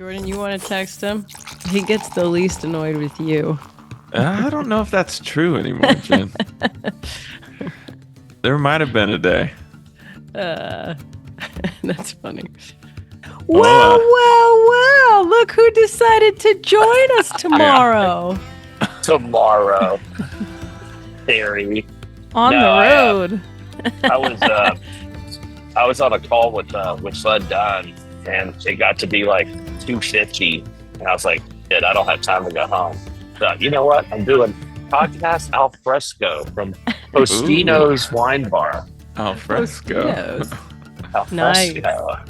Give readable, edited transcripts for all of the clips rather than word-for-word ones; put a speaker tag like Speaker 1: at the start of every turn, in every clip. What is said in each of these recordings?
Speaker 1: Jordan, you want to text him? He gets the least annoyed with you.
Speaker 2: I don't know if that's true anymore, Jen. There might have been a day.
Speaker 1: Uh, that's funny.
Speaker 2: Well,
Speaker 1: Well, look who decided to join us tomorrow.
Speaker 3: Tomorrow, Harry.
Speaker 1: On
Speaker 3: No,
Speaker 1: the road.
Speaker 3: I was on a call with Bud Dunn, and it got to be like 2:50, and I was like, "Shit, I don't have time to go home." So you know what? I'm doing podcast al fresco from Postino's Wine Bar.
Speaker 2: al fresco.
Speaker 1: Mosquitoes.
Speaker 3: Al
Speaker 1: Nice.
Speaker 3: fresco.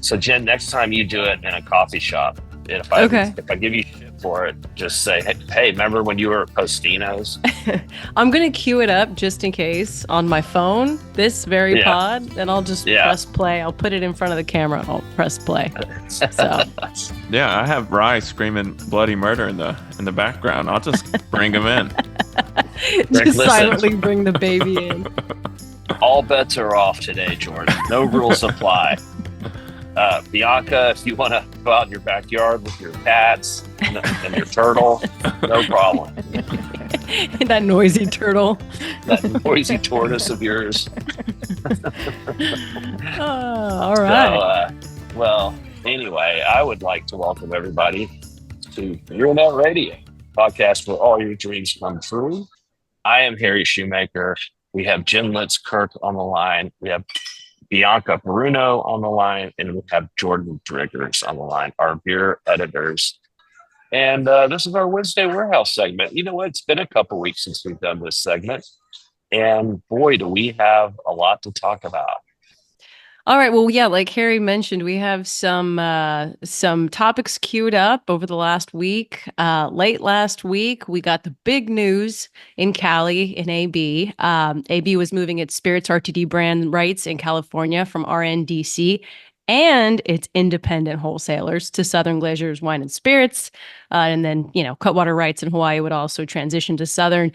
Speaker 3: So Jen, next time you do it in a coffee shop, and if I give you shit for it, just say, "Hey, remember when you were at Postino's?"
Speaker 1: I'm going to queue it up just in case on my phone, this very
Speaker 3: Yeah.
Speaker 1: pod, and I'll just press play. I'll put it in front of the camera and I'll press play. So,
Speaker 2: Yeah, I have Rye screaming bloody murder in the background. I'll just bring him in.
Speaker 1: just
Speaker 3: listen.
Speaker 1: silently bring the baby in.
Speaker 3: All bets are off today, Jordan. No rules apply. Bianca, if you want to go out in your backyard with your cats and your turtle, no problem.
Speaker 1: That noisy turtle.
Speaker 3: That noisy tortoise of yours.
Speaker 1: All right.
Speaker 3: Well, anyway, I would like to welcome everybody to Real Net Radio, podcast where all your dreams come true. I am Harry Shoemaker. We have Jen Litz-Kirk on the line. We have Bianca Bruno on the line, and we have Jordan Driggers on the line, our beer editors. And this is our Wednesday Warehouse segment. You know what? It's been a couple weeks since we've done this segment. And boy, do we have a lot to talk about.
Speaker 1: All right. Well, yeah, like Harry mentioned, we have some topics queued up over the last week. Late last week, we got the big news in Cali in AB. AB was moving its Spirits RTD brand rights in California from RNDC and its independent wholesalers to Southern Glazers Wine and Spirits. And then, Cutwater rights in Hawaii would also transition to Southern.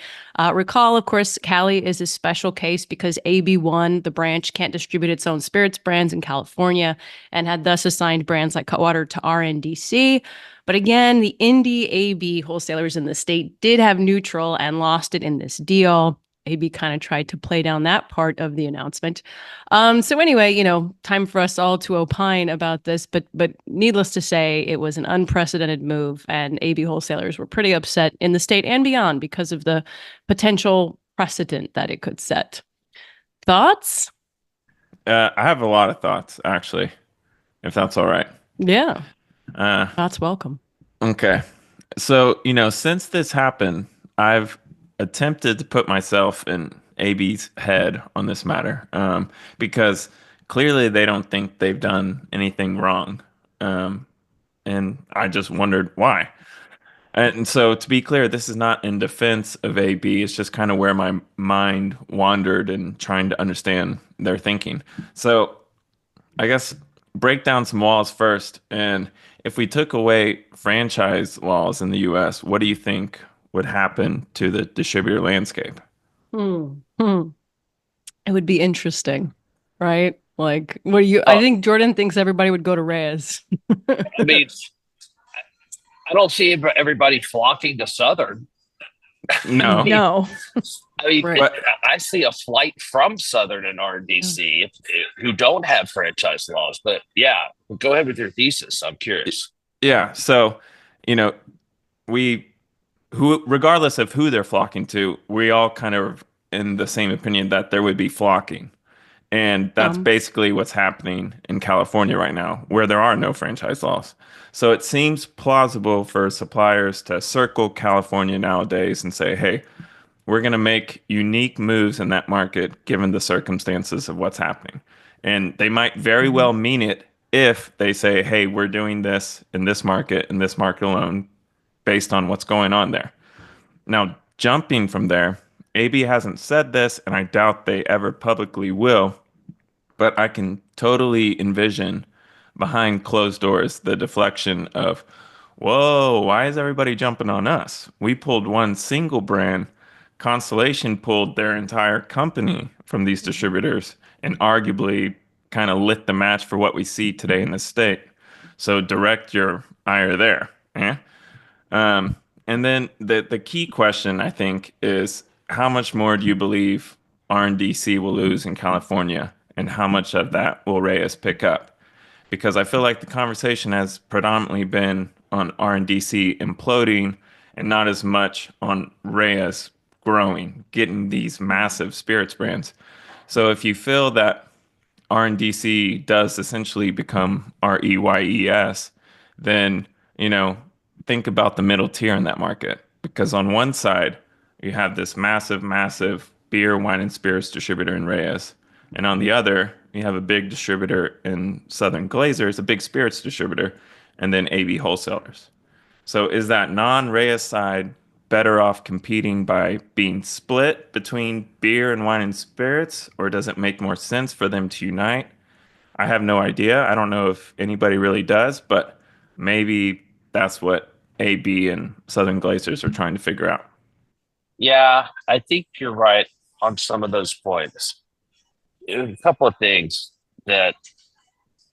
Speaker 1: Recall, of course, Cali is a special case because AB1, the branch, can't distribute its own spirits brands in California and had thus assigned brands like Cutwater to RNDC. But again, the indie AB wholesalers in the state did have Nutrl and lost it in this deal. AB kind of tried to play down that part of the announcement. So anyway, time for us all to opine about this, but needless to say, it was an unprecedented move, and AB wholesalers were pretty upset in the state and beyond because of the potential precedent that it could set. Thoughts?
Speaker 2: I have a lot of thoughts, actually, if that's all right.
Speaker 1: Yeah. Thoughts welcome.
Speaker 2: Okay. So, since this happened, I've attempted to put myself in AB's head on this matter, because clearly they don't think they've done anything wrong. And I just wondered why. And so, to be clear, this is not in defense of AB. It's just kind of where my mind wandered and trying to understand their thinking. So I guess break down some walls first. And if we took away franchise laws in the US, what do you think would happen to the distributor landscape?
Speaker 1: It would be interesting, right? Like, what do you? I think Jordan thinks everybody would go to Reyes.
Speaker 3: I mean, I don't see everybody flocking to Southern.
Speaker 2: No.
Speaker 1: No.
Speaker 3: I mean,
Speaker 1: Right.
Speaker 3: I see a flight from Southern and RNDC who don't have franchise laws. But yeah, go ahead with your thesis. I'm curious.
Speaker 2: Yeah. So, regardless of who they're flocking to, we all kind of in the same opinion that there would be flocking. And that's basically what's happening in California right now, where there are no franchise laws. So it seems plausible for suppliers to circle California nowadays and say, hey, we're going to make unique moves in that market given the circumstances of what's happening. And they might very well mean it if they say, hey, we're doing this in this market alone, based on what's going on there. Now, jumping from there, AB hasn't said this, and I doubt they ever publicly will, but I can totally envision behind closed doors the deflection of, whoa, why is everybody jumping on us? We pulled one single brand. Constellation pulled their entire company from these distributors and arguably kind of lit the match for what we see today in the state. So direct your ire there. Yeah. And then the key question, I think, is how much more do you believe RNDC will lose in California, and how much of that will Reyes pick up? Because I feel like the conversation has predominantly been on RNDC imploding and not as much on Reyes growing, getting these massive spirits brands. So if you feel that RNDC does essentially become REYES, then, think about the middle tier in that market. Because on one side, you have this massive, massive beer, wine, and spirits distributor in Reyes. And on the other, you have a big distributor in Southern Glazers, a big spirits distributor, and then AB wholesalers. So is that non-Reyes side better off competing by being split between beer and wine and spirits, or does it make more sense for them to unite? I have no idea. I don't know if anybody really does, but maybe that's what AB and Southern Glazers are trying to figure out.
Speaker 3: Yeah, I think you're right on some of those points. A couple of things that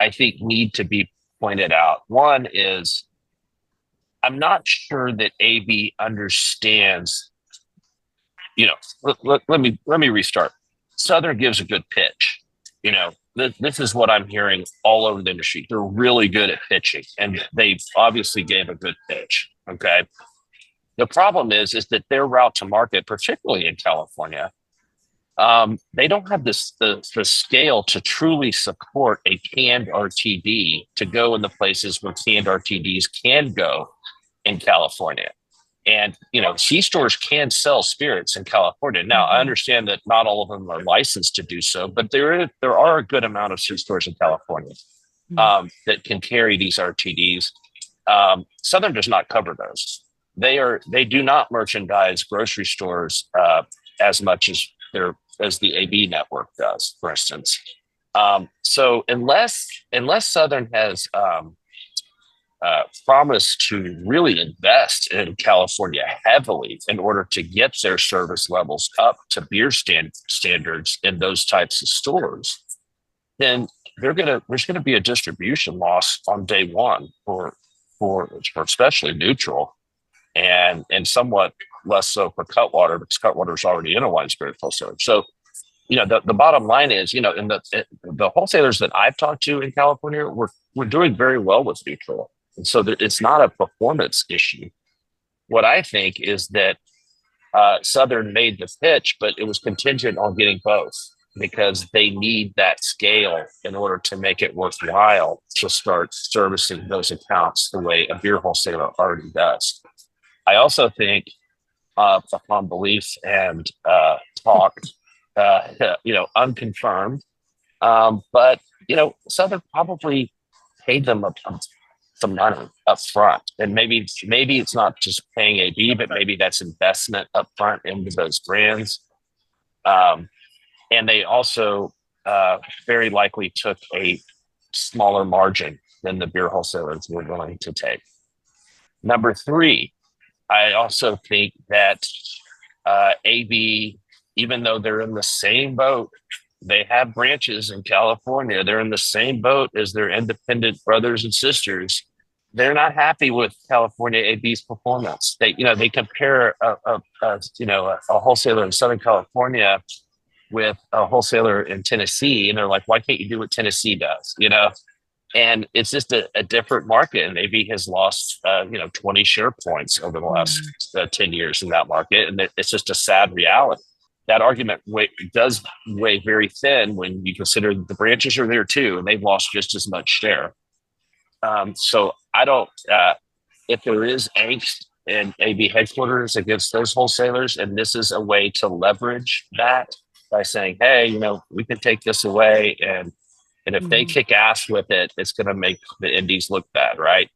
Speaker 3: I think need to be pointed out. One is I'm not sure that AB understands. Let me restart. Southern gives a good pitch. This is what I'm hearing all over the industry. They're really good at pitching, and they obviously gave a good pitch. Okay. The problem is that their route to market, particularly in California, they don't have the scale to truly support a canned RTD to go in the places where canned RTDs can go in California. And, C-stores can sell spirits in California. Now, I understand that not all of them are licensed to do so, but there are a good amount of C-stores in California that can carry these RTDs. Southern does not cover those. They do not merchandise grocery stores as much as the AB network does, for instance. So unless Southern has promised to really invest in California heavily in order to get their service levels up to beer standards in those types of stores, then there's gonna be a distribution loss on day one for especially Nutrl, and somewhat less so for Cutwater, because Cutwater is already in a wine spirit wholesaler. So, the bottom line is, in the wholesalers that I've talked to in California, we're doing very well with Nutrl. And so it's not a performance issue. What I think is that Southern made the pitch, but it was contingent on getting both, because they need that scale in order to make it worthwhile to start servicing those accounts the way a beer wholesaler already does. I also think, upon belief and talk, unconfirmed, but Southern probably paid them some money up front, and maybe it's not just paying AB, but maybe that's investment up front into those brands. And they also very likely took a smaller margin than the beer wholesalers were willing to take. Number three, I also think that AB, even though they're in the same boat, they have branches in California. They're in the same boat as their independent brothers and sisters. They're not happy with California AB's performance. They compare a wholesaler in Southern California with a wholesaler in Tennessee, and they're like, why can't you do what Tennessee does? And it's just a different market. And AB has lost 20 share points over the last 10 years in that market, and it's just a sad reality. That argument does weigh very thin when you consider the branches are there too, and they've lost just as much share. So I don't, if there is angst in AB headquarters against those wholesalers, and this is a way to leverage that by saying, hey, we can take this away, and if they kick ass with it, it's going to make the indies look bad, right?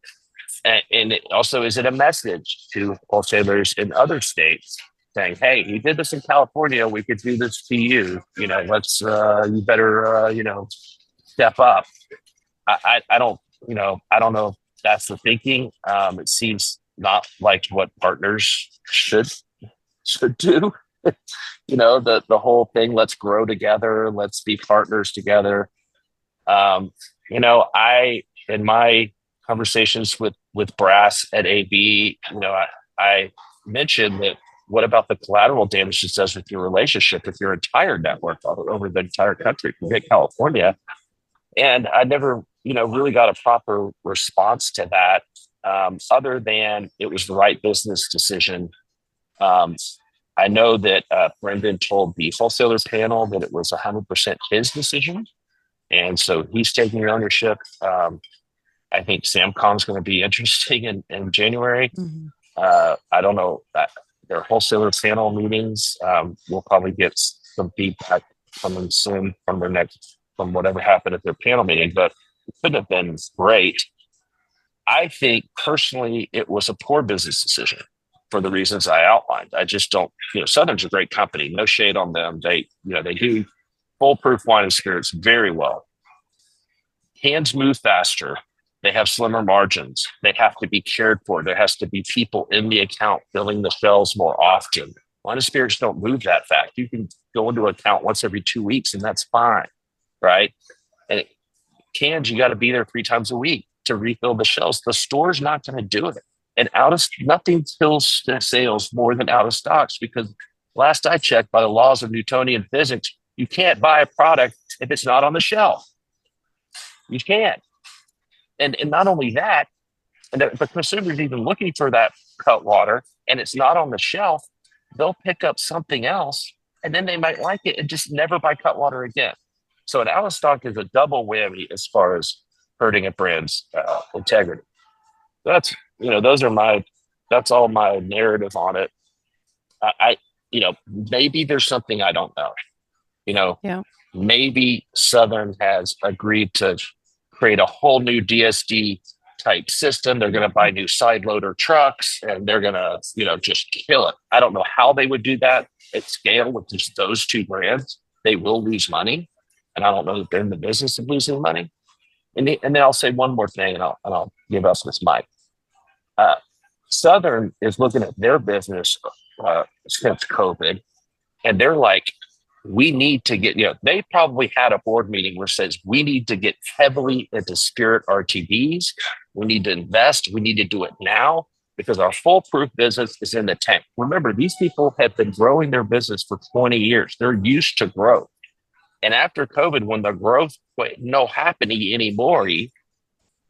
Speaker 3: And it also, is it a message to wholesalers in other states saying, hey, you did this in California, we could do this to you. Let's you better step up. I don't know if that's the thinking. It seems not like what partners should do. The whole thing, let's grow together, let's be partners together. I, in my conversations with brass at AB. I mentioned that what about the collateral damage it does with your relationship with your entire network over the entire country, forget California. And I never, really got a proper response to that, other than it was the right business decision. I know that Brendan told the wholesaler panel that it was 100% his decision. And so he's taking ownership. I think Samcom's going to be interesting in January.
Speaker 1: Mm-hmm.
Speaker 3: I don't know. Their wholesaler panel meetings, we'll probably get some feedback coming soon from whatever happened at their panel meeting, but it could have been great. I think personally, it was a poor business decision for the reasons I outlined. I just don't, Southern's a great company. No shade on them. They do foolproof wine and spirits very well. Cans move faster. They have slimmer margins. They have to be cared for. There has to be people in the account filling the shelves more often. Wine and spirits don't move that fast. You can go into an account once every 2 weeks and that's fine, right? And cans, you got to be there 3 times a week to refill the shelves. The store's not going to do it. And nothing kills sales more than out of stocks, because last I checked, by the laws of Newtonian physics, you can't buy a product if it's not on the shelf. You can't. And not only that, and the consumer's even looking for that Cutwater and it's not on the shelf, they'll pick up something else and then they might like it and just never buy Cutwater again. So an out of stock is a double whammy as far as hurting a brand's integrity. That's, that's all my narrative on it. Maybe there's something I don't know.
Speaker 1: Yeah.
Speaker 3: Maybe Southern has agreed to create a whole new DSD type system. They're going to buy new side loader trucks and they're going to, just kill it. I don't know how they would do that at scale with just those 2 brands. They will lose money. And I don't know that they're in the business of losing money. And then I'll say one more thing and I'll give us this mic. Southern is looking at their business since COVID, and they're like, we need to get, they probably had a board meeting where it says we need to get heavily into spirit RTDs. We need to invest. We need to do it now because our foolproof business is in the tank. Remember, these people have been growing their business for 20 years. They're used to growth. And after COVID, when the growth no happening anymore,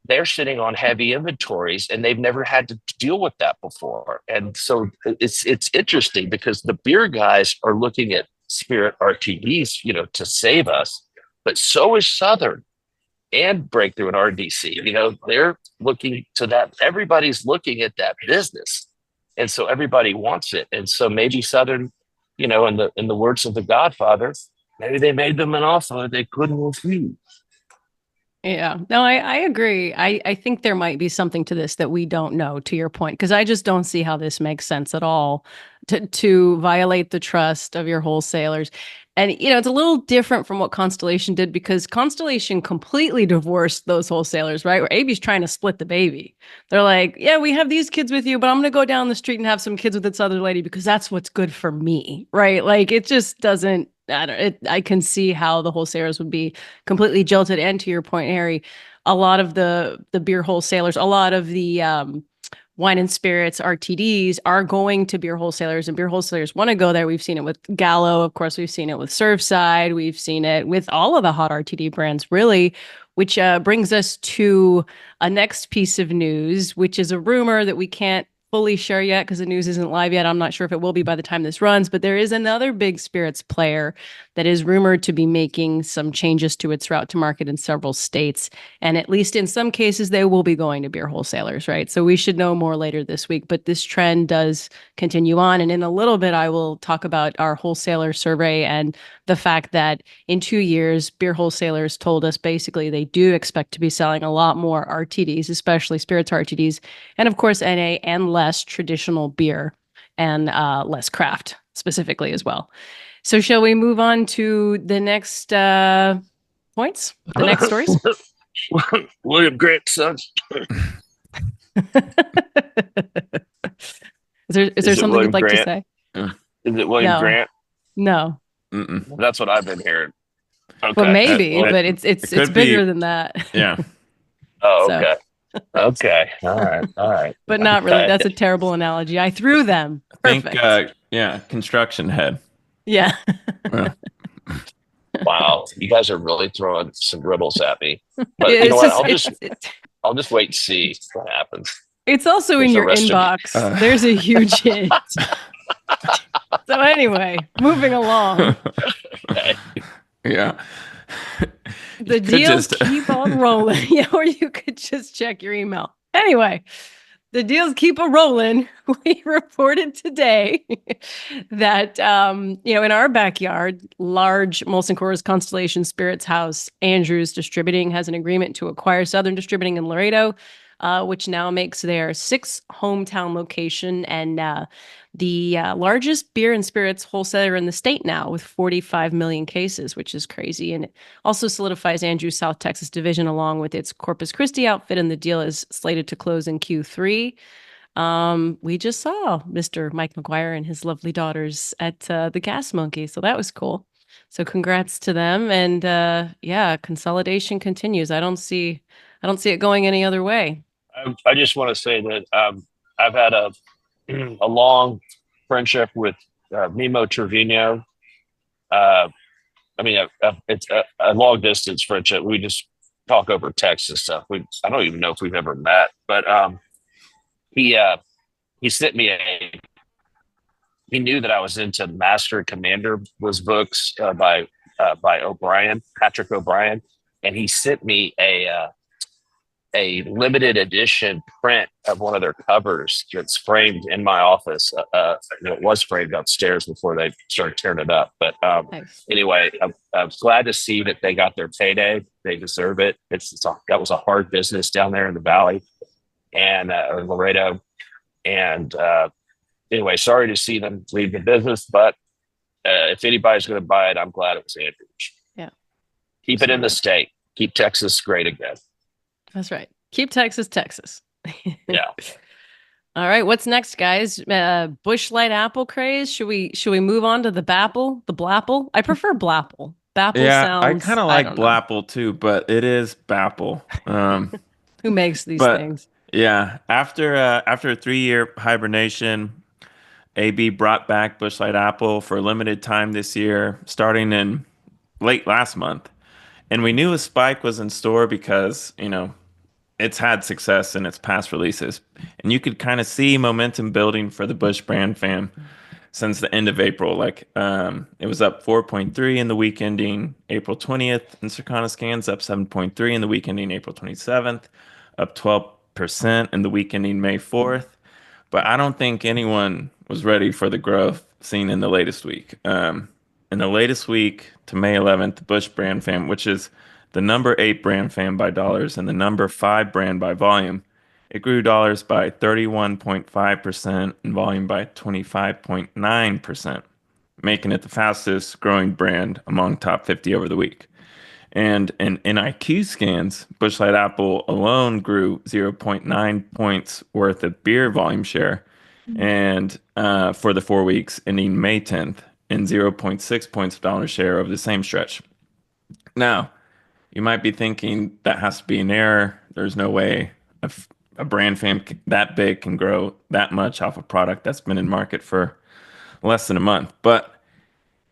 Speaker 3: they're sitting on heavy inventories and they've never had to deal with that before. And so it's interesting because the beer guys are looking at spirit RTDs, to save us, but so is Southern and Breakthrough and RNDC. They're looking to that. Everybody's looking at that business. And so everybody wants it. And so maybe Southern, in the words of the Godfather, maybe they made them an offer they couldn't refuse.
Speaker 1: Yeah, no, I agree. I think there might be something to this that we don't know, to your point, because I just don't see how this makes sense at all to violate the trust of your wholesalers. And, it's a little different from what Constellation did because Constellation completely divorced those wholesalers, right? Where AB's trying to split the baby. They're like, yeah, we have these kids with you, but I'm going to go down the street and have some kids with this other lady because that's what's good for me, right? Like it just doesn't. I can see how the wholesalers would be completely jilted. And to your point, Harry, a lot of the beer wholesalers, a lot of the wine and spirits RTDs are going to beer wholesalers, and beer wholesalers want to go there. We've seen it with Gallo, of course. We've seen it with Surfside. We've seen it with all of the hot RTD brands, really. Which brings us to a next piece of news, which is a rumor that we can't fully share yet because the news isn't live yet. I'm not sure if it will be by the time this runs, but there is another big spirits player that is rumored to be making some changes to its route to market in several states. And at least in some cases, they will be going to beer wholesalers, right? So we should know more later this week, but this trend does continue on. And in a little bit, I will talk about our wholesaler survey and the fact that in 2 years, beer wholesalers told us basically they do expect to be selling a lot more RTDs, especially spirits RTDs, and of course, NA and less traditional beer and less craft specifically as well. So shall we move on to the next points, the next stories?
Speaker 3: William Grant's son.
Speaker 1: Is there something you'd like to say?
Speaker 3: Is it William Grant?
Speaker 1: No.
Speaker 3: That's what I've been hearing. Okay.
Speaker 1: Well, maybe, but it's bigger than that.
Speaker 2: Yeah.
Speaker 3: Oh, okay. Okay. All right. All right.
Speaker 1: But not really.
Speaker 3: Okay.
Speaker 1: That's a terrible analogy. I threw them.
Speaker 2: I think,
Speaker 1: Perfect.
Speaker 2: yeah, construction head.
Speaker 1: Yeah.
Speaker 2: Yeah.
Speaker 3: Wow. You guys are really throwing some riddles at me. But you know
Speaker 1: It's
Speaker 3: what?
Speaker 1: just it's
Speaker 3: I'll just wait and see what happens
Speaker 1: it's also
Speaker 3: with
Speaker 1: in
Speaker 3: the
Speaker 1: your
Speaker 3: rest of you.
Speaker 1: inbox. There's a huge hint. So anyway, moving along.
Speaker 3: Okay.
Speaker 2: Yeah. You
Speaker 1: The
Speaker 2: could
Speaker 1: deals
Speaker 2: just
Speaker 1: keep on rolling. Yeah, or you could just check your email. Anyway, the deals keep a rolling. We reported today that in our backyard, large Molson Coors Constellation Spirits House, Andrews Distributing has an agreement to acquire Southern Distributing in Laredo, which now makes their sixth hometown location and the largest beer and spirits wholesaler in the state now with 45 million cases, which is crazy. And it also solidifies Andrew's South Texas division along with its Corpus Christi outfit, and the deal is slated to close in Q3. We just saw Mr. Mike McGuire and his lovely daughters at the Gas Monkey, so that was cool. So congrats to them, and yeah, consolidation continues. I don't see it going any other way.
Speaker 3: I just want to say that I've had a long friendship with Mimo Trevino. Uh, I mean, it's a long distance friendship. We just talk over text and stuff. I don't even know if we've ever met, but he he sent me a. He knew that I was into Master and Commander was books by O'Brien, Patrick O'Brien, and he sent me a limited edition print of one of their covers that's framed in my office. It was framed upstairs before they started tearing it up. But
Speaker 1: Nice.
Speaker 3: anyway, I'm glad to see that they got their payday. They deserve it. That was a hard business down there in the valley and Laredo. And anyway, sorry to see them leave the business, but if anybody's going to buy it, I'm glad it was Andrews.
Speaker 1: Yeah.
Speaker 3: Keep it in the state. Keep Texas great again.
Speaker 1: That's right. Keep Texas, Texas.
Speaker 3: Yeah.
Speaker 1: All right. What's next, guys? Busch Light Apple craze. Should we move on to the Bapple, the Blapple? I prefer Blapple. Bapple
Speaker 2: yeah, I
Speaker 1: sounds.
Speaker 2: kind of
Speaker 1: I
Speaker 2: like
Speaker 1: don't know.
Speaker 2: Blapple too, but it is Bapple.
Speaker 1: Who makes these
Speaker 2: But
Speaker 1: things?
Speaker 2: yeah, after a 3-year hibernation, AB brought back Busch Light Apple for a limited time this year, starting in late last month. And we knew a spike was in store because, it's had success in its past releases. And you could kind of see momentum building for the Busch brand fam since the end of April. Like it was up 4.3 in the week ending April 20th, and Circana scans up 7.3 in the week ending April 27th, up 12% in the week ending May 4th. But I don't think anyone was ready for the growth seen in the latest week. In the latest week to May 11th, the Busch brand fam, which is the number 8 brand fam by dollars and the number 5 brand by volume, it grew dollars by 31.5% and volume by 25.9%, making it the fastest growing brand among top 50 over the week. And in NIQ scans, Busch Light Apple alone grew zero point 0.9 points worth of beer volume share, and for the 4 weeks ending May 10th, and zero point 0.6 points of dollar share over the same stretch. Now, you might be thinking that has to be an error. There's no way a brand fam that big can grow that much off a product that's been in market for less than a month. But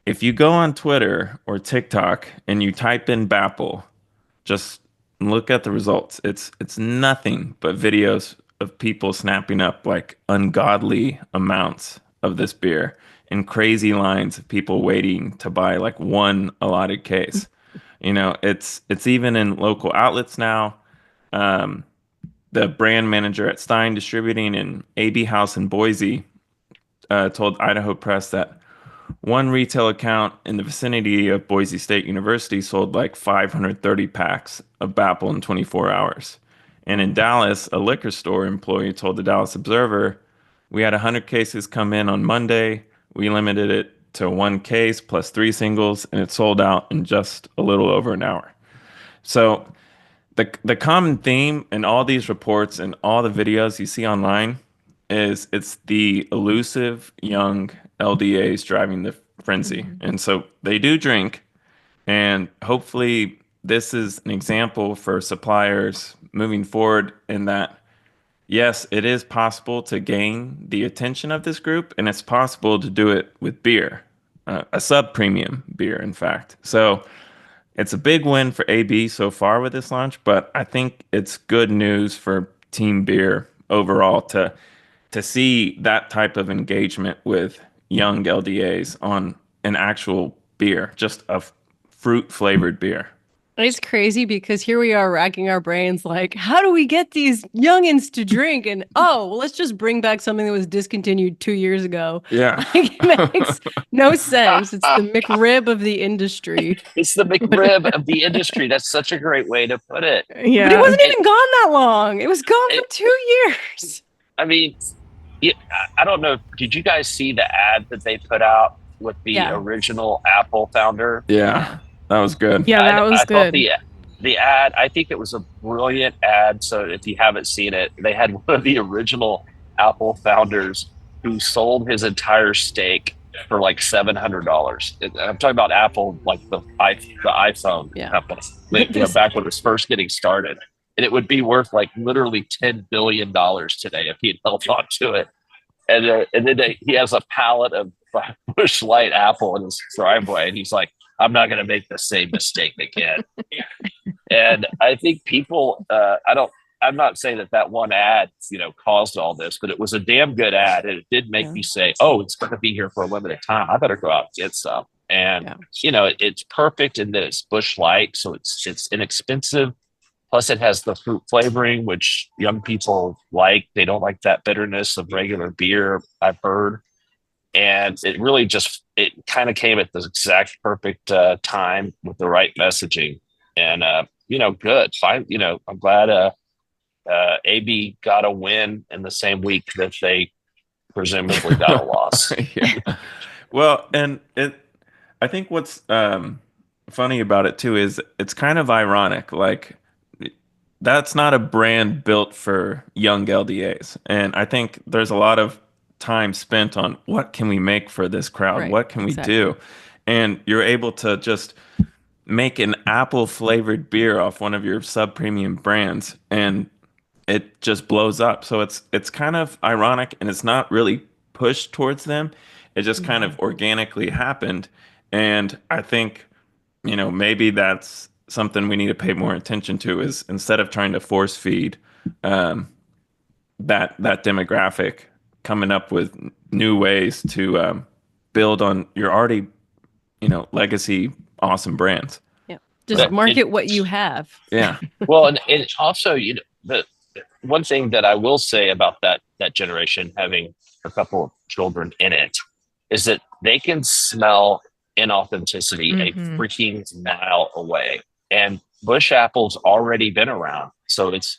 Speaker 2: if you go on Twitter or TikTok and you type in Bapple, just look at the results. It's nothing but videos of people snapping up like ungodly amounts of this beer and crazy lines of people waiting to buy like one allotted case. It's even in local outlets now. The brand manager at Stein Distributing in AB House in Boise told Idaho Press that one retail account in the vicinity of Boise State University sold like 530 packs of Bapple in 24 hours. And in Dallas, a liquor store employee told the Dallas Observer, "We had 100 cases come in on Monday. We limited it to one case plus 3 singles, and it sold out in just a little over an hour." So the common theme in all these reports and all the videos you see online is it's the elusive young LDAs driving the frenzy. And so they do drink, and hopefully this is an example for suppliers moving forward in that, yes, it is possible to gain the attention of this group, and it's possible to do it with beer, a sub-premium beer, in fact. So it's a big win for AB so far with this launch, but I think it's good news for Team Beer overall to see that type of engagement with young LDAs on an actual beer, just a fruit flavored beer.
Speaker 1: It's crazy because here we are racking our brains like, how do we get these youngins to drink? And well, let's just bring back something that was discontinued 2 years ago.
Speaker 2: Yeah.
Speaker 1: Like, it makes no sense. It's the McRib of the industry.
Speaker 3: It's the McRib of the industry. That's such a great way to put it.
Speaker 1: Yeah. But it wasn't even gone that long. It was gone for 2 years.
Speaker 3: I mean, I don't know. Did you guys see the ad that they put out with the original Apple founder?
Speaker 2: Yeah. That was good.
Speaker 4: Yeah, that was good.
Speaker 3: The ad, I think it was a brilliant ad. So if you haven't seen it, they had one of the original Apple founders who sold his entire stake for like $700. I'm talking about Apple, like the iPhone company, back when it was first getting started. And it would be worth like literally $10 billion today if he'd held on to it. And then he has a pallet of Busch Light Apple in his driveway, and he's like, I'm not going to make the same mistake again. And I think people, I'm not saying that one ad, caused all this, but it was a damn good ad. And it did make me say, oh, it's going to be here for a limited time. I better go out and get some. And, it's perfect in that it's Busch Light. So it's inexpensive. Plus it has the fruit flavoring, which young people like. They don't like that bitterness of regular beer, I've heard. And it really it kind of came at the exact perfect time with the right messaging. And, good. Fine. I'm glad AB got a win in the same week that they presumably got a loss.
Speaker 2: Yeah. Well, and I think what's funny about it too is it's kind of ironic. Like, that's not a brand built for young LDAs. And I think there's a lot of time spent on what can we make for this crowd?
Speaker 1: Right,
Speaker 2: what can we do? And you're able to just make an apple flavored beer off one of your sub premium brands, and it just blows up. So it's kind of ironic, and it's not really pushed towards them. It just kind of organically happened. And I think, maybe that's something we need to pay more attention to, is instead of trying to force feed that demographic, coming up with new ways to build on your already, legacy awesome brands.
Speaker 1: Yeah. Just market what you have.
Speaker 2: Yeah.
Speaker 3: Well, and also, the one thing that I will say about that generation having a couple of children in it is that they can smell inauthenticity a freaking mile away. And Busch Apple's already been around. So it's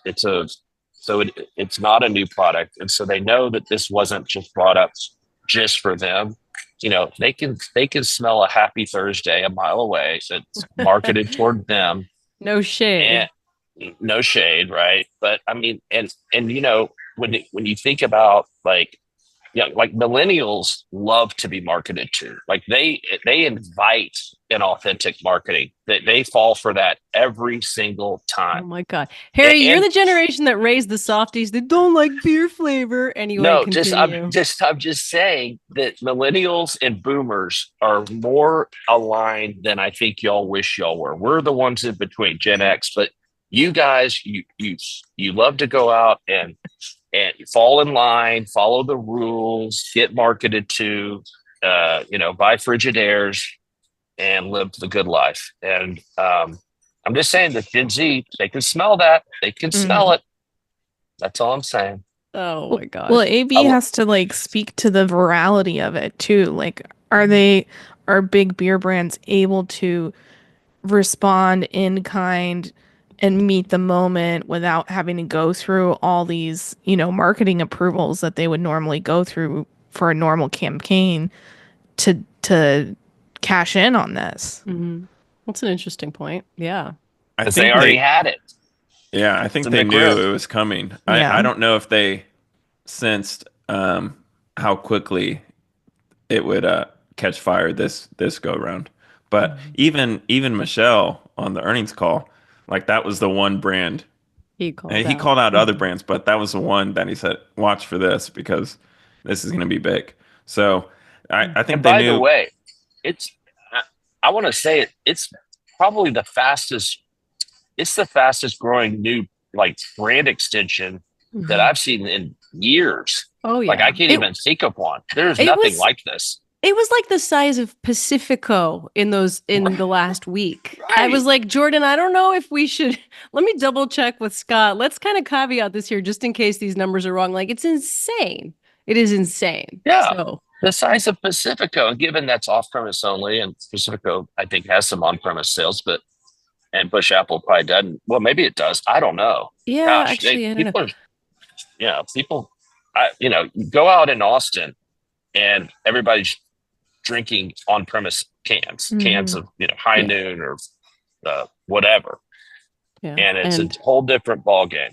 Speaker 3: not a new product. And so they know that this wasn't just brought up just for them. They can smell a Happy Thursday a mile away that's marketed toward them.
Speaker 1: No shade.
Speaker 3: No shade, right? But I mean, and when you think about like millennials love to be marketed to. Like they invite inauthentic marketing. They fall for that every single time.
Speaker 1: Oh my God, Harry, you're the generation that raised the softies that don't like beer flavor. Anyway,
Speaker 3: no,
Speaker 1: continue.
Speaker 3: I'm just saying that millennials and boomers are more aligned than I think y'all wish y'all were. We're the ones in between, Gen X, but you guys, you love to go out and fall in line, follow the rules, get marketed to, buy Frigidaires and live the good life. And I'm just saying that Gen Z, they can smell that. They can smell it. That's all I'm saying.
Speaker 1: Oh my God.
Speaker 4: Well, AB has to speak to the virality of it too. Like, are big beer brands able to respond in kind and meet the moment without having to go through all these, marketing approvals that they would normally go through for a normal campaign to cash in on this?
Speaker 1: That's an interesting point. Yeah.
Speaker 3: Because they already had it.
Speaker 2: Yeah, I think they knew it was coming. Yeah. I don't know if they sensed how quickly it would catch fire this go round. But even Michelle on the earnings call, like that was the one brand.
Speaker 1: He called
Speaker 2: And he
Speaker 1: out.
Speaker 2: called out other brands, but that was the one that he said, watch for this because this is going to be big. So I think
Speaker 3: And
Speaker 2: they
Speaker 3: by the
Speaker 2: knew.
Speaker 3: way, it's I want to say it's probably the fastest. It's the fastest growing new like brand extension that I've seen in years.
Speaker 1: Oh yeah.
Speaker 3: Like I can't even think of one. There's
Speaker 1: it
Speaker 3: nothing
Speaker 1: was-
Speaker 3: like this.
Speaker 1: It was like the size of Pacifico in the last week. I
Speaker 3: Right.
Speaker 1: was like, Jordan, I don't know if we should let me double check with Scott. Let's kind of caveat this here just in case these numbers are wrong. Like it's insane. It is insane.
Speaker 3: Yeah.
Speaker 1: So
Speaker 3: The size of Pacifico, and given that's off premise only, and Pacifico I think has some on premise sales, but and Busch Apple probably doesn't. Well, maybe it does. I don't know.
Speaker 1: yeah,
Speaker 3: Gosh,
Speaker 1: actually, I don't know.
Speaker 3: people are, people, you go out in Austin and everybody's drinking on premise cans of, High Noon or whatever.
Speaker 1: Yeah.
Speaker 3: And it's a whole different ball game.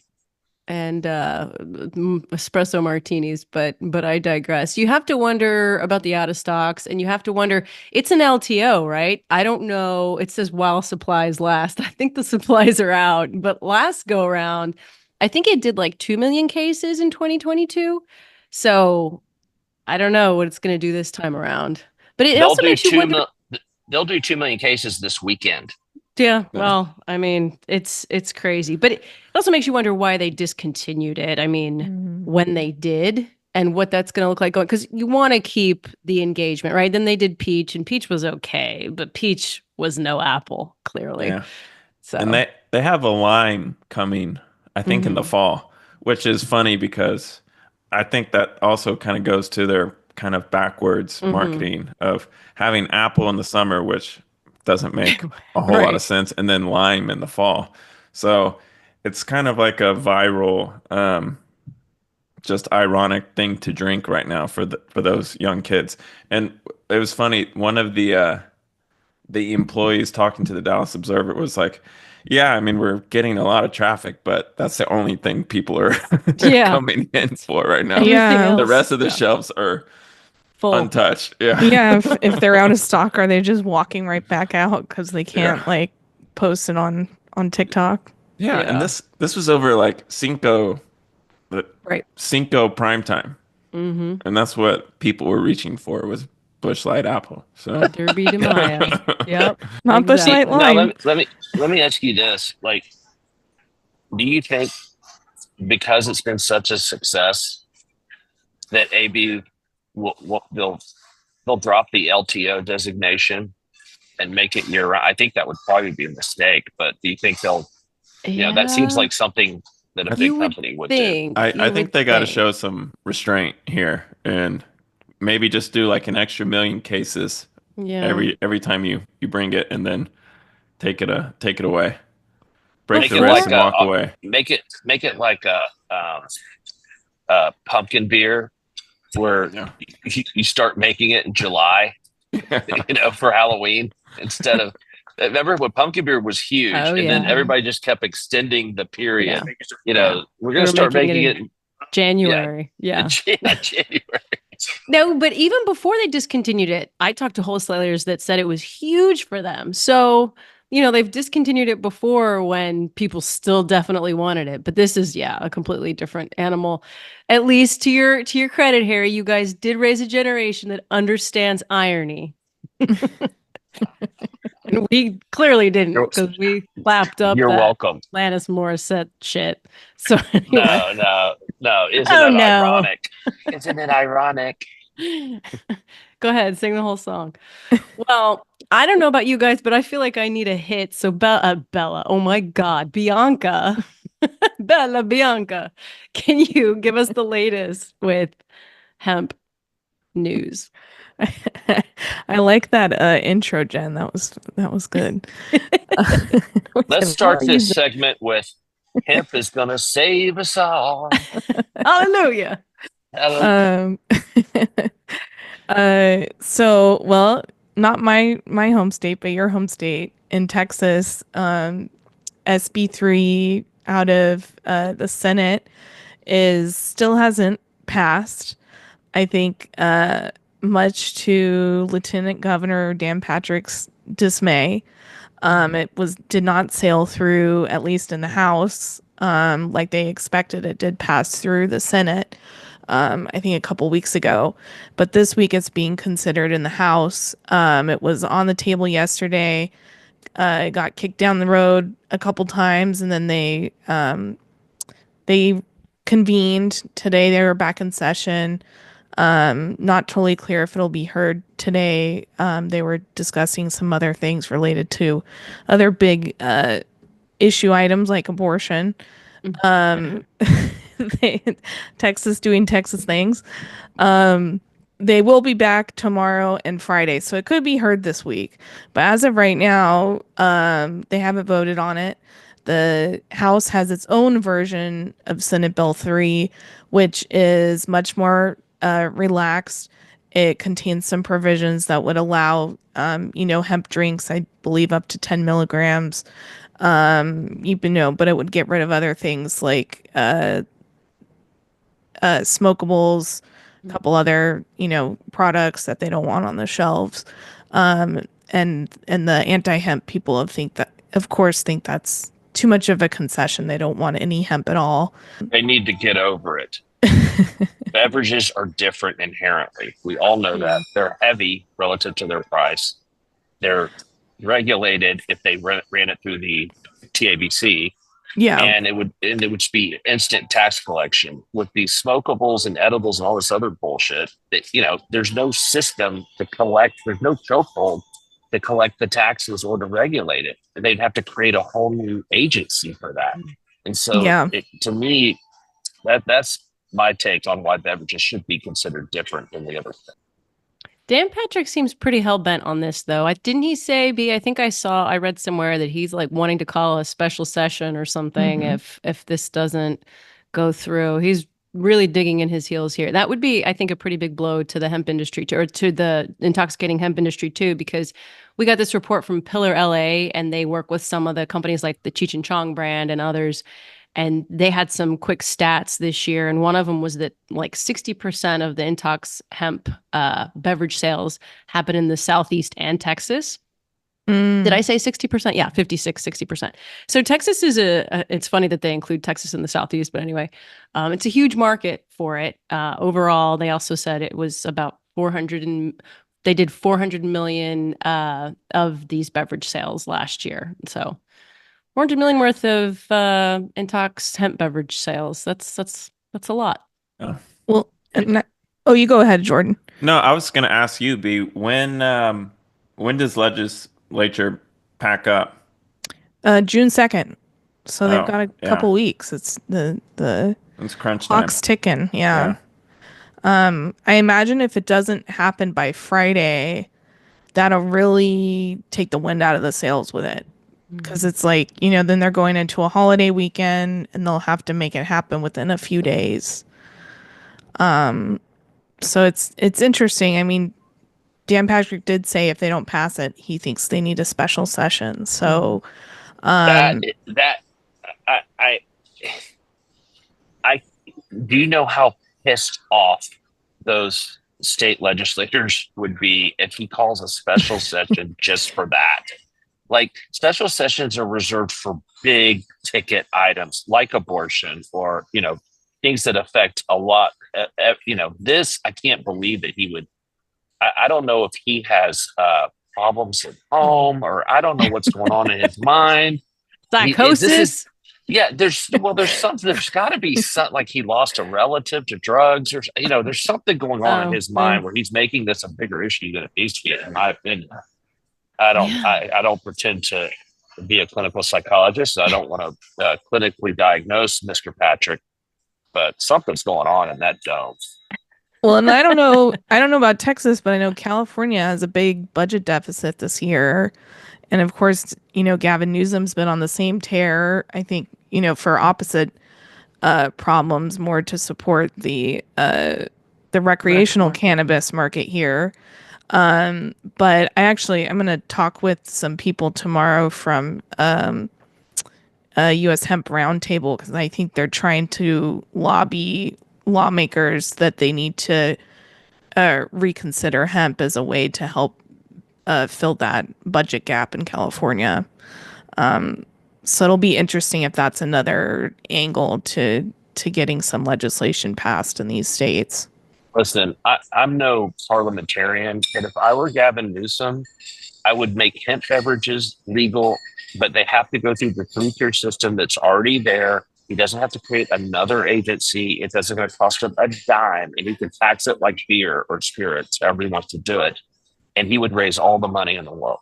Speaker 1: And espresso martinis, but I digress. You have to wonder about the out of stocks, and you have to wonder, it's an LTO, right? I don't know. It says while supplies last. I think the supplies are out, but last go around, I think it did like 2 million cases in 2022. So I don't know what it's going to do this time around. But it also makes you wonder.
Speaker 3: They'll do 2 million cases this weekend.
Speaker 1: Yeah, well, I mean, it's crazy, but it also makes you wonder why they discontinued it. I mean, when they did and what that's going to look like going, because you want to keep the engagement, right? Then they did Peach, and Peach was okay, but Peach was no Apple, clearly.
Speaker 2: Yeah.
Speaker 1: So
Speaker 2: And they have a line coming, I think, in the fall, which is funny because I think that also kind of goes to their kind of backwards marketing of having Apple in the summer, which doesn't make a whole lot of sense, and then lime in the fall. So it's kind of like a viral, just ironic thing to drink right now for those young kids. And it was funny. One of the employees talking to the Dallas Observer was like, "Yeah, I mean, we're getting a lot of traffic, but that's the only thing people are coming in for right now.
Speaker 4: Yeah.
Speaker 2: The rest of the shelves are
Speaker 1: full.
Speaker 2: Untouched. Yeah.
Speaker 4: Yeah. If they're out of stock, are they just walking right back out because they can't like post it on TikTok?
Speaker 2: Yeah. And this was over like Cinco prime time. And that's what people were reaching for was Busch Light Apple. So
Speaker 1: Derby de Mayo. Yep.
Speaker 4: Not Busch Light
Speaker 3: Now,
Speaker 4: Lime.
Speaker 3: let me ask you this: like, do you think because it's been such a success that AB they'll drop the LTO designation and make it year round? I think that would probably be a mistake, but do you think they'll? That seems like something that a big company would do.
Speaker 2: I think they got to show some restraint here and maybe just do like an extra million cases every time you bring it, and then take it away, break the wrist and walk away.
Speaker 3: Make it like a pumpkin beer where you start making it in July, for Halloween instead of. Remember when pumpkin beer was huge, then everybody just kept extending the period. We're going to start making it in
Speaker 1: January.
Speaker 3: January.
Speaker 1: No, but even before they discontinued it, I talked to wholesalers that said it was huge for them. So, they've discontinued it before when people still definitely wanted it. But this is, a completely different animal. At least to your credit, Harry, you guys did raise a generation that understands irony. And we clearly didn't, because we lapped up.
Speaker 3: You're welcome.
Speaker 1: Alanis Morissette shit. So anyway.
Speaker 3: No. Isn't it ironic? Isn't it ironic?
Speaker 1: Go ahead, sing the whole song. Well, I don't know about you guys, but I feel like I need a hit. So Bella, oh my God, Bianca, Bianca, can you give us the latest with hemp news?
Speaker 4: I like that intro, Jen. That was good.
Speaker 3: Let's start this segment with hemp is gonna save us all.
Speaker 1: Hallelujah.
Speaker 4: So, well, not my home state, but your home state in Texas, SB3 out of the Senate still hasn't passed. I think much to Lieutenant Governor Dan Patrick's dismay. It did not sail through, at least in the House, like they expected. It did pass through the Senate, I think a couple weeks ago, but this week it's being considered in the House. It was on the table yesterday. It got kicked down the road a couple times, and then they convened today. They were back in session. Not totally clear if it'll be heard today. They were discussing some other things related to other big issue items like abortion. Texas doing Texas things. They will be back tomorrow and Friday, so it could be heard this week. But as of right now, they haven't voted on it. The House has its own version of Senate Bill 3, which is much more relaxed. It contains some provisions that would allow, hemp drinks, I believe up to 10 milligrams, but it would get rid of other things like smokables, a couple other, products that they don't want on the shelves. And the anti-hemp people of course think that's too much of a concession. They don't want any hemp at all.
Speaker 3: They need to get over it. Beverages are different inherently. We all know that. They're heavy relative to their price. They're regulated if they ran it through the TABC.
Speaker 4: Yeah.
Speaker 3: And it would be instant tax collection. With these smokables and edibles and all this other bullshit, that, there's no system to collect. There's no chokehold to collect the taxes or to regulate it. And they'd have to create a whole new agency for that. And so to me, that's my take on why beverages should be considered different than the other thing.
Speaker 1: Dan Patrick seems pretty hell-bent on this, though. Didn't he say, I think I read somewhere that he's like wanting to call a special session or something if this doesn't go through. He's really digging in his heels here. That would be, I think, a pretty big blow to the hemp industry, or to the intoxicating hemp industry too, because we got this report from Pillar LA, and they work with some of the companies like the Cheech and Chong brand and others. And they had some quick stats this year. And one of them was that like 60% of the Intox hemp beverage sales happen in the Southeast and Texas. Did I say 60%? Yeah, 60%. So Texas is it's funny that they include Texas in the Southeast, but anyway, it's a huge market for it. Overall, they also said it was about they did 400 million of these beverage sales last year. So 400 million worth of Intox hemp beverage sales. That's a lot.
Speaker 2: Oh.
Speaker 4: Well, you go ahead, Jordan.
Speaker 2: No, I was going to ask you, B, when does legislature pack up?
Speaker 4: June 2nd. So they've got a couple weeks. It's
Speaker 2: it's crunch time.
Speaker 4: Clock's ticking. Yeah. I imagine if it doesn't happen by Friday, that'll really take the wind out of the sails with it. Because it's like, then they're going into a holiday weekend and they'll have to make it happen within a few days. So it's interesting. I mean, Dan Patrick did say if they don't pass it, he thinks they need a special session. So
Speaker 3: I do you know how pissed off those state legislators would be if he calls a special session just for that? Like, special sessions are reserved for big ticket items like abortion or, things that affect a lot. This, I can't believe that he would. I don't know if he has problems at home, or I don't know what's going on in his mind.
Speaker 1: Psychosis.
Speaker 3: There's something. There's got to be something, like he lost a relative to drugs, or there's something going on in his mind where he's making this a bigger issue than it needs to be, in my opinion. I don't pretend to be a clinical psychologist. I don't want to clinically diagnose Mr. Patrick, but something's going on in that dome.
Speaker 4: Well, and I don't know about Texas, but I know California has a big budget deficit this year. And of course, Gavin Newsom's been on the same tear, I think, for opposite problems, more to support the recreational cannabis market here. But I'm going to talk with some people tomorrow from U.S. Hemp Roundtable, because I think they're trying to lobby lawmakers that they need to reconsider hemp as a way to help fill that budget gap in California. So it'll be interesting if that's another angle to getting some legislation passed in these states.
Speaker 3: Listen, I'm no parliamentarian, but if I were Gavin Newsom, I would make hemp beverages legal, but they have to go through the three-tier system that's already there. He doesn't have to create another agency. It doesn't going to cost him a dime, and he can tax it like beer or spirits, however he wants to do it. And he would raise all the money in the world.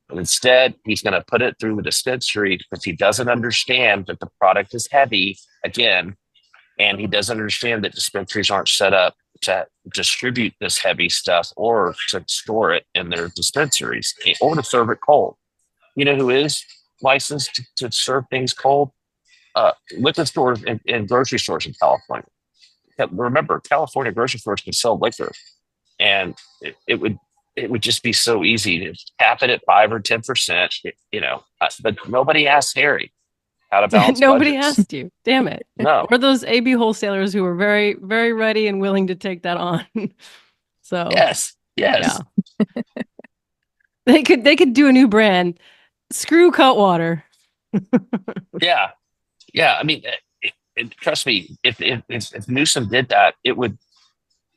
Speaker 3: But instead, he's going to put it through the dispensary because he doesn't understand that the product is heavy, again, and he doesn't understand that dispensaries aren't set up to distribute this heavy stuff or to store it in their dispensaries or to serve it cold. You know who is licensed to serve things cold? Liquor stores and grocery stores in California. Remember, California grocery stores can sell liquor, and it would just be so easy to cap it at 5 or 10%. But nobody asked Harry how to balance.
Speaker 1: Nobody
Speaker 3: budgets.
Speaker 1: asked you. Damn it.
Speaker 3: No.
Speaker 1: Or those AB wholesalers who were very, very ready and willing to take that on. So
Speaker 3: Yes.
Speaker 1: yeah. They could do a new brand. Screw Cutwater.
Speaker 3: Yeah. I mean, trust me, if Newsom did that, it would.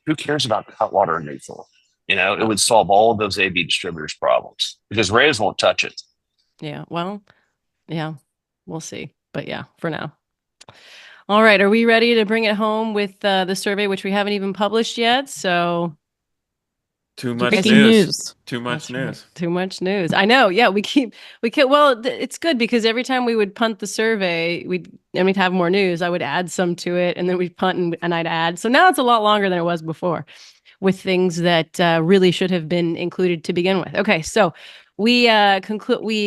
Speaker 3: Who cares about Cutwater and Nutrl? It would solve all of those AB distributors' problems because Reyes won't touch it.
Speaker 1: Yeah. Well, yeah, we'll see. But yeah, for now. All right. Are we ready to bring it home with the survey, which we haven't even published yet? So
Speaker 2: too much
Speaker 4: Breaking
Speaker 2: news. Too much news.
Speaker 1: Right. Too much news. I know. Yeah, we can't. Well, it's good because every time we would punt the survey, we'd have more news. I would add some to it, and then we'd punt and I'd add. So now it's a lot longer than it was before, with things that really should have been included to begin with. Okay, so we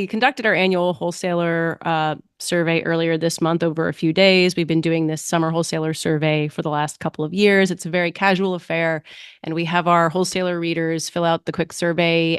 Speaker 1: conducted our annual wholesaler survey earlier this month over a few days. We've been doing this summer wholesaler survey for the last couple of years. It's a very casual affair, and we have our wholesaler readers fill out the quick survey,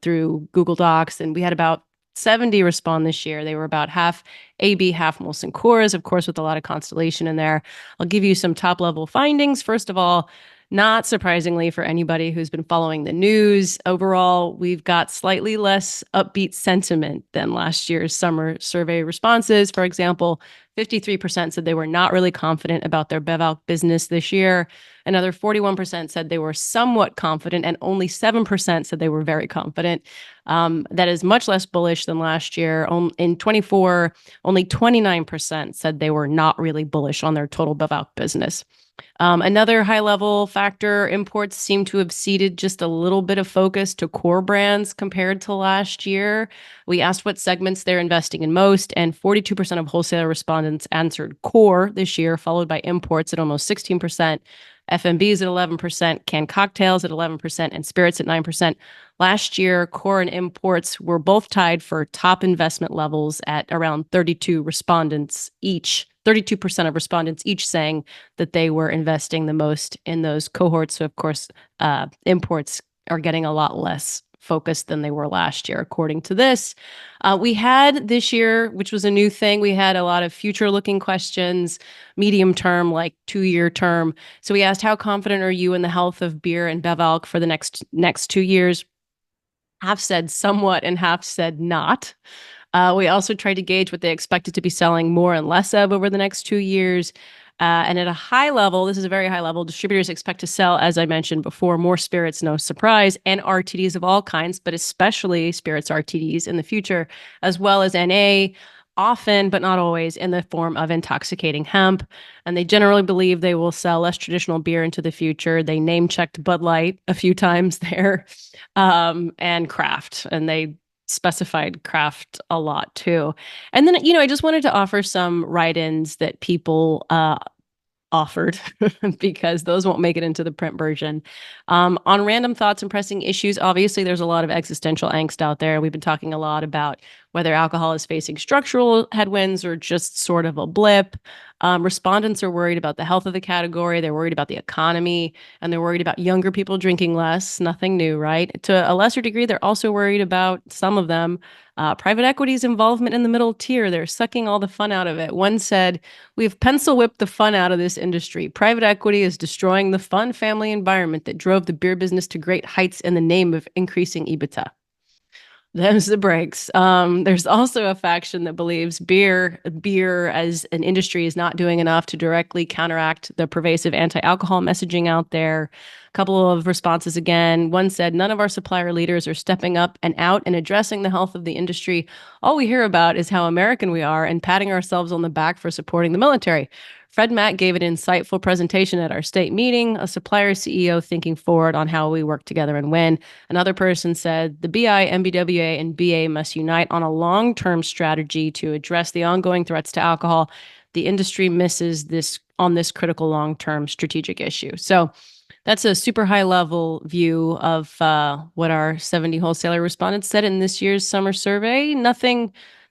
Speaker 1: through Google Docs, and we had about 70 respond this year. They were about half AB, half Molson Coors, of course, with a lot of Constellation in there. I'll give you some top level findings. First of all, not surprisingly for anybody who's been following the news, overall, we've got slightly less upbeat sentiment than last year's summer survey responses. For example, 53% said they were not really confident about their BevAlc business this year. Another 41% said they were somewhat confident, and only 7% said they were very confident. That is much less bullish than last year. In 24, only 29% said they were not really bullish on their total BevAlc business. Another high-level factor, imports seem to have ceded just a little bit of focus to core brands compared to last year. We asked what segments they're investing in most, and 42% of wholesaler respondents answered core this year, followed by imports at almost 16%, FMBs at 11%, canned cocktails at 11%, and spirits at 9%. Last year, core and imports were both tied for top investment levels at around 32 respondents each. 32% of respondents each saying that they were investing the most in those cohorts. So, of course, imports are getting a lot less focused than they were last year, according to this. We had this year, which was a new thing, we had a lot of future-looking questions, medium term, like 2-year term. So we asked, how confident are you in the health of beer and BevAlc for the next 2 years? Half said somewhat and half said not. We also tried to gauge what they expected to be selling more and less of over the next 2 years. And at a high level, this is a very high level, distributors expect to sell, as I mentioned before, more spirits, no surprise, and RTDs of all kinds, but especially spirits RTDs in the future, as well as NA, often, but not always, in the form of intoxicating hemp. And they generally believe they will sell less traditional beer into the future. They name-checked Bud Light a few times there, and craft, and they specified craft a lot too. And then, I just wanted to offer some write-ins that people offered because those won't make it into the print version. On random thoughts and pressing issues, obviously there's a lot of existential angst out there. We've been talking a lot about whether alcohol is facing structural headwinds or just sort of a blip. Respondents are worried about the health of the category. They're worried about the economy, and they're worried about younger people drinking less. Nothing new, right? To a lesser degree, they're also worried about, some of them, private equity's involvement in the middle tier. They're sucking all the fun out of it. One said, "We've pencil whipped the fun out of this industry. Private equity is destroying the fun family environment that drove the beer business to great heights in the name of increasing EBITDA." Them's the breaks. There's also a faction that believes beer as an industry is not doing enough to directly counteract the pervasive anti-alcohol messaging out there. A couple of responses again. One said, "None of our supplier leaders are stepping up and out and addressing the health of the industry. All we hear about is how American we are and patting ourselves on the back for supporting the military." Fred Mack gave an insightful presentation at our state meeting, a supplier CEO thinking forward on how we work together and win. Another person said, "The BI, MBWA, and BA must unite on a long-term strategy to address the ongoing threats to alcohol. The industry misses this on this critical long-term strategic issue." So that's a super high-level view of what our 70 wholesaler respondents said in this year's summer survey.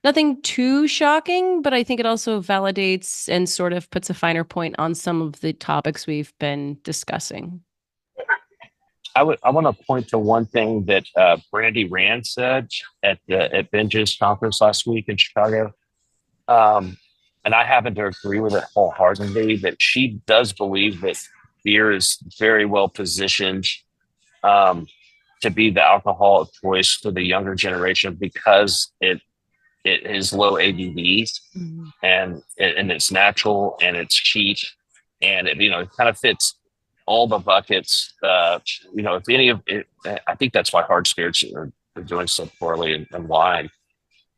Speaker 1: Nothing too shocking, but I think it also validates and sort of puts a finer point on some of the topics we've been discussing.
Speaker 3: I want to point to one thing that Brandy Rand said at Binge's conference last week in Chicago. And I happen to agree with it wholeheartedly, that she does believe that beer is very well positioned to be the alcohol of choice for the younger generation because it is low ABVs and it's natural and it's cheap and it kind of fits all the buckets. If any of it, I think that's why hard spirits are doing so poorly in wine.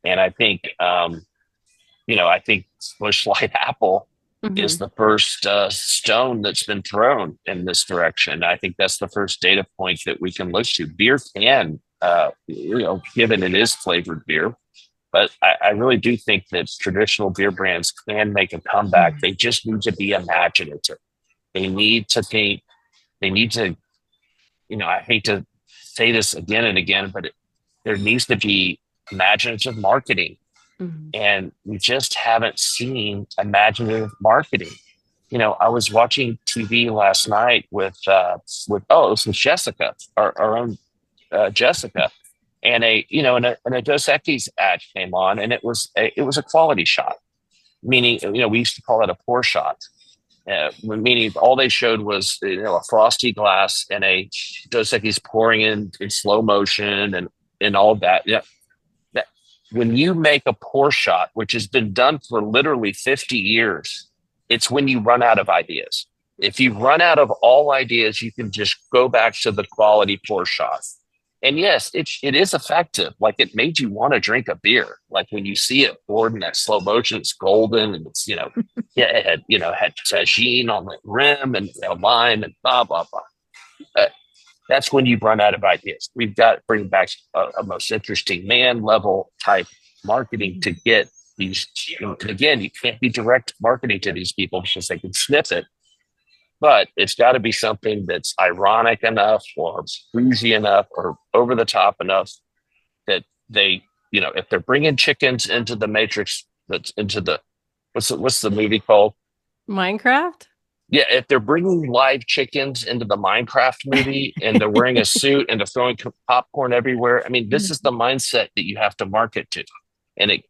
Speaker 3: And I think I think Busch Light Apple is the first stone that's been thrown in this direction. I think that's the first data point that we can look to. Beer can, given it is flavored beer. But I really do think that traditional beer brands can make a comeback. They just need to be imaginative. They need to think, I hate to say this again and again, but there needs to be imaginative marketing. And we just haven't seen imaginative marketing. I was watching TV last night with Jessica, our own Jessica. And a Dos Equis ad came on, and it was a quality shot, meaning we used to call it a pour shot, meaning all they showed was a frosty glass and a Dos Equis pouring in slow motion and all that. Yeah, that when you make a pour shot, which has been done for literally 50 years, it's when you run out of ideas. If you run out of all ideas, you can just go back to the quality pour shot. And yes, it is effective. Like it made you want to drink a beer. Like when you see it poured in that slow motion, it's golden and it's, it had tagine on the rim and lime and blah, blah, blah. That's when you run out of ideas. We've got to bring back a most interesting man level type marketing to get these. Again, you can't be direct marketing to these people because they can sniff it. But it's got to be something that's ironic enough or bougie enough or over the top enough that they, if they're bringing chickens into the matrix, that's into the, what's the movie called?
Speaker 1: Minecraft?
Speaker 3: Yeah. If they're bringing live chickens into the Minecraft movie and they're wearing a suit and they're throwing popcorn everywhere. I mean, this is the mindset that you have to market to. And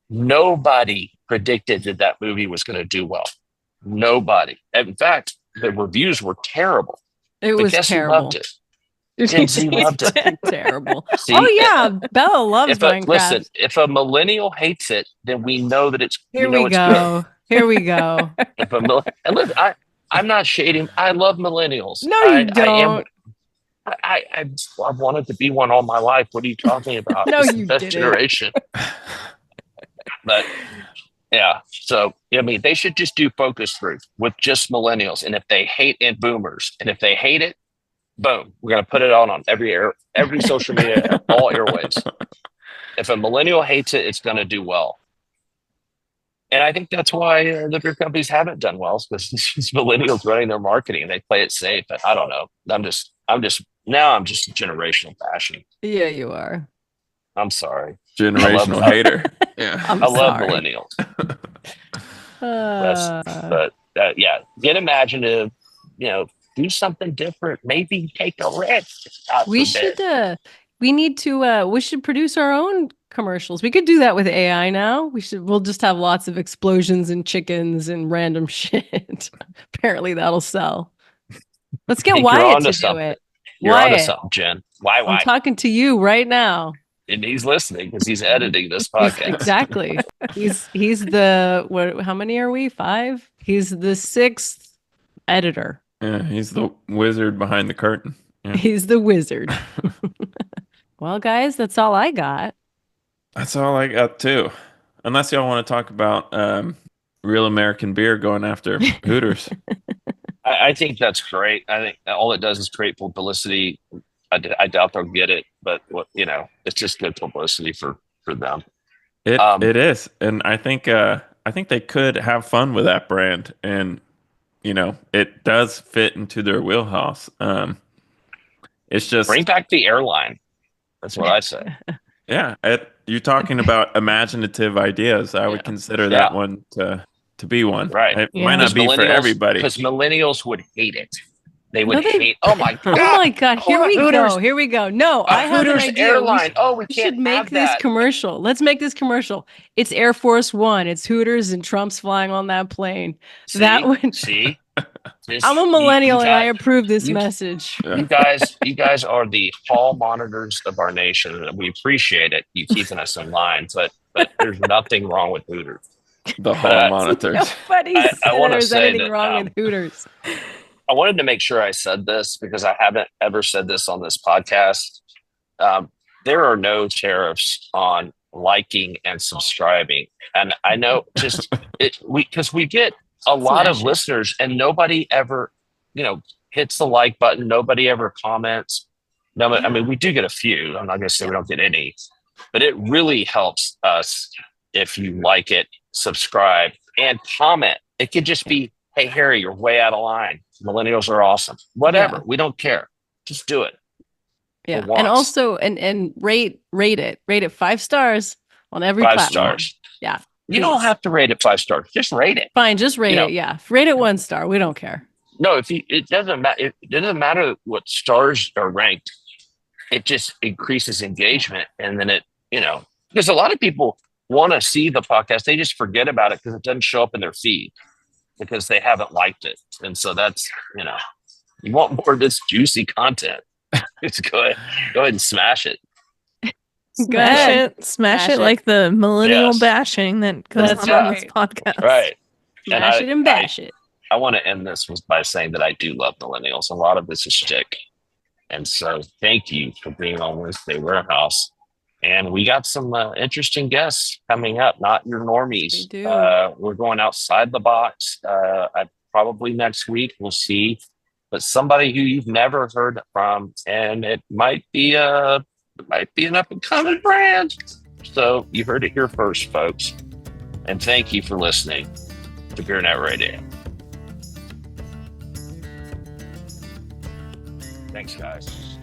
Speaker 3: nobody predicted that movie was going to do well. Nobody. In fact, the reviews were terrible.
Speaker 1: It was terrible.
Speaker 3: Who loved it? Gen Z loved it.
Speaker 1: Terrible. See, Bella loves Minecraft.
Speaker 3: Listen, if a millennial hates it, then we know that it's
Speaker 1: Here we go. Here we go.
Speaker 3: And look, I'm not shading. I love millennials.
Speaker 1: No, you don't.
Speaker 3: I've wanted to be one all my life. What are you talking about?
Speaker 1: No,
Speaker 3: it's
Speaker 1: you
Speaker 3: the best
Speaker 1: didn't.
Speaker 3: generation. But yeah, so they should just do focus group with just millennials, and if they hate and boomers, and if they hate it, boom, we're gonna put it on every social media, all airwaves. If a millennial hates it, it's gonna do well, and I think that's why the beer companies haven't done well, because these millennials running their marketing and they play it safe. But I don't know. I'm just generational bashing.
Speaker 1: Yeah, you are.
Speaker 3: I'm sorry.
Speaker 2: Generational hater. Yeah.
Speaker 1: I'm
Speaker 3: I love
Speaker 1: sorry.
Speaker 3: millennials. Yeah, get imaginative, do something different. Maybe take a risk.
Speaker 1: We should we should produce our own commercials. We could do that with AI now. We'll just have lots of explosions and chickens and random shit. Apparently that'll sell. Let's get Wyatt to do it.
Speaker 3: You're onto something, Jen. Why?
Speaker 1: I'm talking to you right now.
Speaker 3: And he's listening because he's editing this podcast.
Speaker 1: Exactly. He's the how many are we? 5? He's the 6th editor.
Speaker 2: Yeah, he's the wizard behind the curtain. Yeah.
Speaker 1: He's the wizard. Well, guys, that's all I got.
Speaker 2: That's all I got too. Unless y'all want to talk about real American beer going after Hooters.
Speaker 3: I think that's great. I think all it does is create publicity. I doubt they'll get it, but it's just good publicity for them.
Speaker 2: It is, and I think they could have fun with that brand, and it does fit into their wheelhouse. It's just
Speaker 3: bring back the airline. That's what I say.
Speaker 2: Yeah, you're talking about imaginative ideas. I would consider that one to be one.
Speaker 3: Right.
Speaker 2: It might not be for everybody.
Speaker 3: Because millennials would hate it. They would hate. Oh my god!
Speaker 1: Oh my god! Here we go. Here we go. No, I have an idea.
Speaker 3: Airline. We
Speaker 1: should make this commercial. Let's make this commercial. It's Air Force One. It's Hooters and Trump's flying on that plane. That would
Speaker 3: see.
Speaker 1: I'm a millennial and I approve this message.
Speaker 3: You guys are the hall monitors of our nation. We appreciate it. You keeping us in line, but there's nothing wrong with Hooters.
Speaker 2: The hall monitors.
Speaker 1: Nobody said there's anything wrong with Hooters.
Speaker 3: I wanted to make sure I said this because I haven't ever said this on this podcast. There are no tariffs on liking and subscribing, and I know because we get a lot of listeners and nobody ever, hits the like button. Nobody ever comments. No, I mean, we do get a few. I'm not going to say we don't get any, but it really helps us if you like it, subscribe, and comment. It could just be, hey, Harry, you're way out of line. Millennials are awesome. Whatever. We don't care. Just do it.
Speaker 1: Yeah. And also, and rate it. Rate it 5 stars on every
Speaker 3: 5
Speaker 1: platform.
Speaker 3: stars.
Speaker 1: Yeah.
Speaker 3: You don't have to rate it 5 stars. Just rate it.
Speaker 1: Fine. Just rate it. Yeah. Rate it 1 star. We don't care.
Speaker 3: No, it doesn't matter. It doesn't matter what stars are ranked. It just increases engagement. And then because a lot of people want to see the podcast. They just forget about it because it doesn't show up in their feed because they haven't liked it. And so that's, you want more of this juicy content. It's good. Go ahead and smash it.
Speaker 4: Smash it like the millennial bashing that goes on this podcast.
Speaker 3: Right.
Speaker 1: Smash it and bash it.
Speaker 3: I want to end this by saying that I do love millennials. A lot of this is shtick. And so thank you for being on Wednesday Warehouse. And we got some interesting guests coming up, not your normies. We're going outside the box. Probably next week, we'll see. But somebody who you've never heard from, and it might be an up and coming brand. So you heard it here first, folks. And thank you for listening to BeerNet Radio. Thanks, guys.